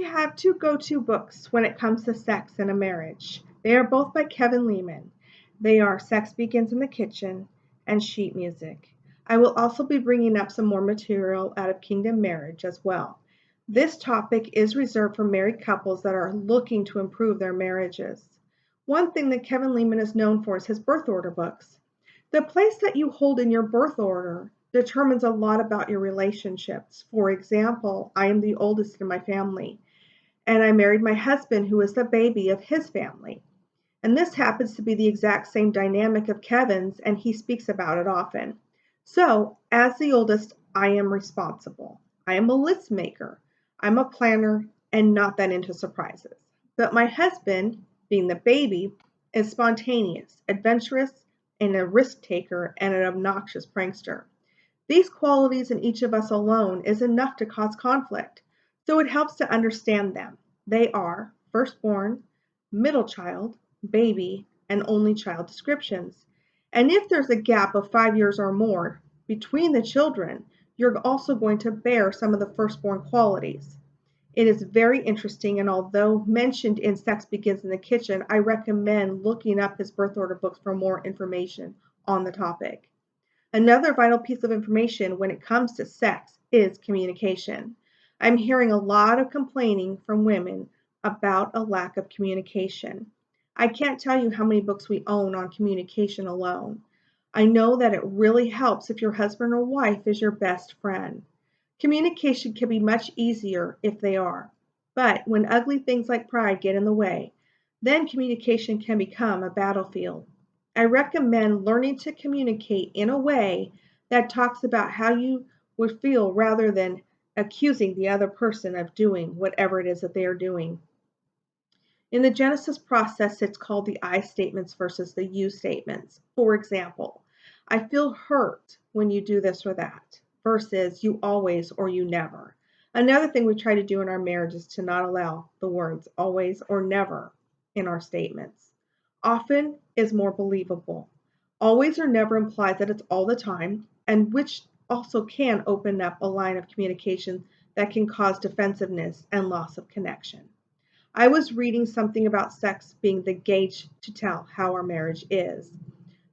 We have two go-to books when it comes to sex in a marriage. They are both by Kevin Leman. They are Sex Begins in the Kitchen and Sheet Music. I will also be bringing up some more material out of Kingdom Marriage as well. This topic is reserved for married couples that are looking to improve their marriages. One thing that Kevin Leman is known for is his birth order books. The place that you hold in your birth order determines a lot about your relationships. For example, I am the oldest in my family, and I married my husband, who is the baby of his family. And this happens to be the exact same dynamic of Kevin's, and he speaks about it often. So, as the oldest, I am responsible. I am a list maker. I'm a planner and not that into surprises. But my husband, being the baby, is spontaneous, adventurous, and a risk taker and an obnoxious prankster. These qualities in each of us alone is enough to cause conflict, so it helps to understand them. They are firstborn, middle child, baby, and only child descriptions. And if there's a gap of 5 years or more between the children, you're also going to bear some of the firstborn qualities. It is very interesting, and although mentioned in Sex Begins in the Kitchen, I recommend looking up his birth order books for more information on the topic. Another vital piece of information when it comes to sex is communication. I'm hearing a lot of complaining from women about a lack of communication. I can't tell you how many books we own on communication alone. I know that it really helps if your husband or wife is your best friend. Communication can be much easier if they are, but when ugly things like pride get in the way, then communication can become a battlefield. I recommend learning to communicate in a way that talks about how you would feel rather than accusing the other person of doing whatever it is that they are doing. In the Genesis process, it's called the I statements versus the you statements. For example, I feel hurt when you do this or that versus you always or you never. Another thing we try to do in our marriage is to not allow the words always or never in our statements. Often is more believable. Always or never implies that it's all the time, and which also can open up a line of communication that can cause defensiveness and loss of connection. I was reading something about sex being the gauge to tell how our marriage is.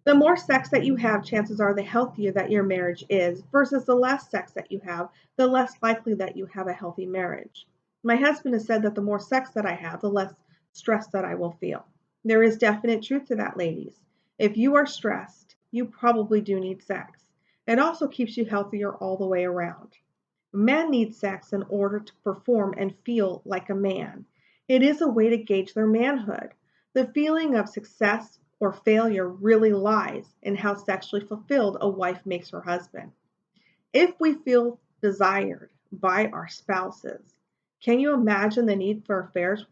The more sex that you have, chances are the healthier that your marriage is, versus the less sex that you have, the less likely that you have a healthy marriage. My husband has said that the more sex that I have, the less stress that I will feel. There is definite truth to that, ladies. If you are stressed, you probably do need sex. It also keeps you healthier all the way around. Men need sex in order to perform and feel like a man. It is a way to gauge their manhood. The feeling of success or failure really lies in how sexually fulfilled a wife makes her husband. If we feel desired by our spouses, can you imagine the need for affairs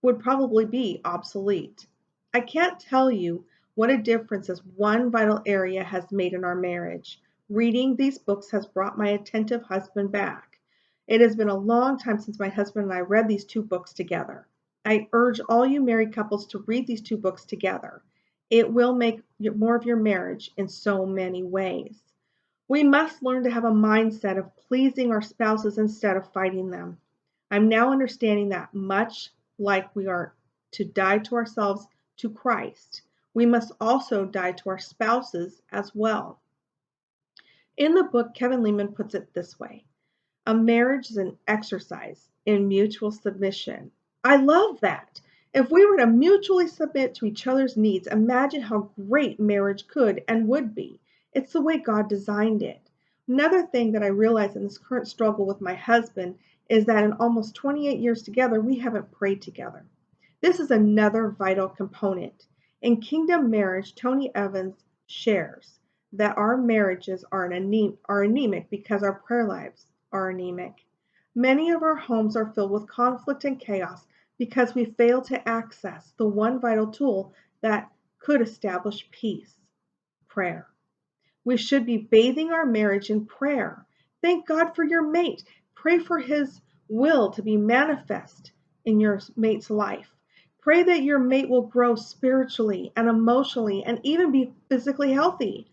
would probably be obsolete? I can't tell you what a difference this one vital area has made in our marriage. Reading these books has brought my attentive husband back. It has been a long time since my husband and I read these two books together. I urge all you married couples to read these two books together. It will make more of your marriage in so many ways. We must learn to have a mindset of pleasing our spouses instead of fighting them. I'm now understanding that much like we are to die to ourselves to Christ, we must also die to our spouses as well. In the book, Kevin Leman puts it this way: a marriage is an exercise in mutual submission. I love that. If we were to mutually submit to each other's needs, imagine how great marriage could and would be. It's the way God designed it. Another thing that I realize in this current struggle with my husband is that in almost 28 years together, we haven't prayed together. This is another vital component. In Kingdom Marriage, Tony Evans shares that our marriages are anemic because our prayer lives are anemic. Many of our homes are filled with conflict and chaos because we fail to access the one vital tool that could establish peace: prayer. We should be bathing our marriage in prayer. Thank God for your mate. Pray for his will to be manifest in your mate's life. Pray that your mate will grow spiritually and emotionally and even be physically healthy.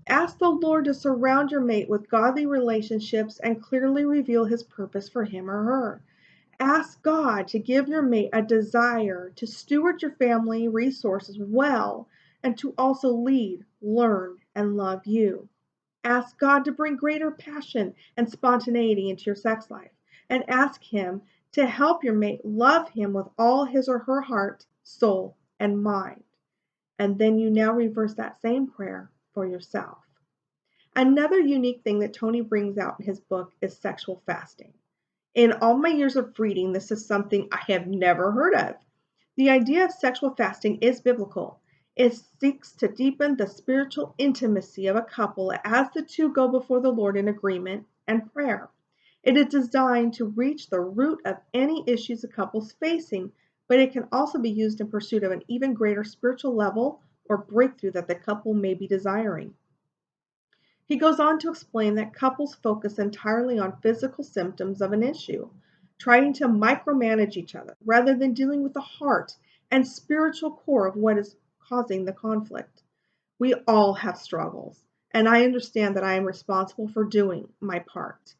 Ask the Lord to surround your mate with godly relationships and clearly reveal his purpose for him or her. Ask God to give your mate a desire to steward your family resources well and to also lead, learn, and love you. Ask God to bring greater passion and spontaneity into your sex life, and ask Him to help your mate love Him with all his or her heart, soul, and mind. And then you now reverse that same prayer for yourself. Another unique thing that Tony brings out in his book is sexual fasting. In all my years of reading, this is something I have never heard of. The idea of sexual fasting is biblical. It seeks to deepen the spiritual intimacy of a couple as the two go before the Lord in agreement and prayer. It is designed to reach the root of any issues a couple's facing, but it can also be used in pursuit of an even greater spiritual level or breakthrough that the couple may be desiring. He goes on to explain that couples focus entirely on physical symptoms of an issue, trying to micromanage each other rather than dealing with the heart and spiritual core of what is causing the conflict. We all have struggles, and I understand that I am responsible for doing my part.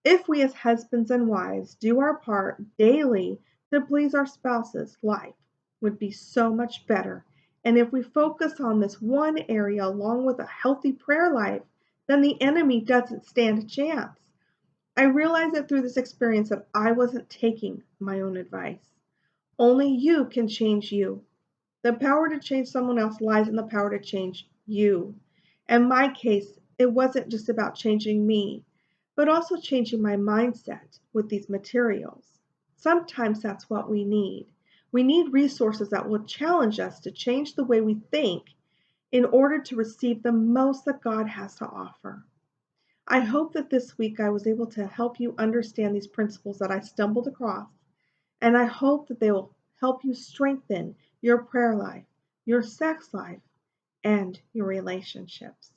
If we as husbands and wives do our part daily to please our spouses, life would be so much better. And if we focus on this one area along with a healthy prayer life, then the enemy doesn't stand a chance. I realized that through this experience that I wasn't taking my own advice. Only you can change you. The power to change someone else lies in the power to change you. In my case, it wasn't just about changing me, but also changing my mindset with these materials. Sometimes that's what we need. We need resources that will challenge us to change the way we think in order to receive the most that God has to offer. I hope that this week I was able to help you understand these principles that I stumbled across, and I hope that they will help you strengthen your prayer life, your sex life, and your relationships.